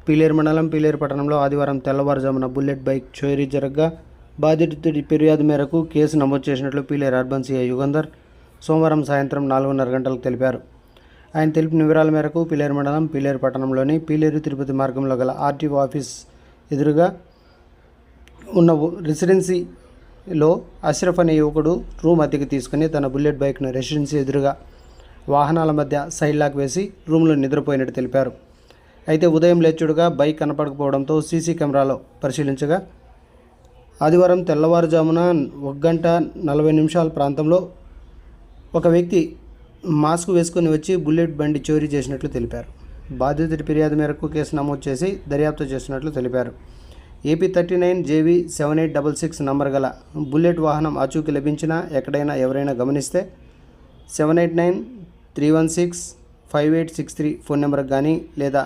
పీలేరు మండలం పీలేరు పట్టణంలో ఆదివారం తెల్లవారుజామున బుల్లెట్ బైక్ చోరీ జరగగా బాధితుడి ఫిర్యాదు మేరకు కేసు నమోదు చేసినట్లు పీలేరు అర్బన్ సీఐ యుగంధర్ సోమవారం సాయంత్రం 4:30 గంటలకు తెలిపారు. ఆయన తెలిపిన వివరాల మేరకు పీలేరు మండలం పీలేరు పట్టణంలోని పీలేరు తిరుపతి మార్గంలో గల ఆర్టీఓ ఆఫీస్ ఎదురుగా ఉన్న రెసిడెన్సీలో అష్రఫ్ అనే యువకుడు రూమ్ అద్దెకి తీసుకుని తన బుల్లెట్ బైక్ను రెసిడెన్సీ ఎదురుగా వాహనాల మధ్య సైడ్ లాక్ వేసి రూమ్లో నిద్రపోయినట్టు తెలిపారు. అయితే ఉదయం లేచుడుగా బైక్ కనపడకపోవడంతో సీసీ కెమెరాలో పరిశీలించగా ఆదివారం తెల్లవారుజామున 1:40 ప్రాంతంలో ఒక వ్యక్తి మాస్క్ వేసుకుని వచ్చి బుల్లెట్ బండి చోరీ చేసినట్లు తెలిపారు. బాధితుడి ఫిర్యాదు మేరకు కేసు నమోదు చేసి దర్యాప్తు చేస్తున్నట్లు తెలిపారు. ఏపీ 39 JV 7866 నంబర్ గల బుల్లెట్ వాహనం ఆచూకీ లభించినా ఎక్కడైనా ఎవరైనా గమనిస్తే 789-316-5863 ఫోన్ నెంబర్కి కానీ లేదా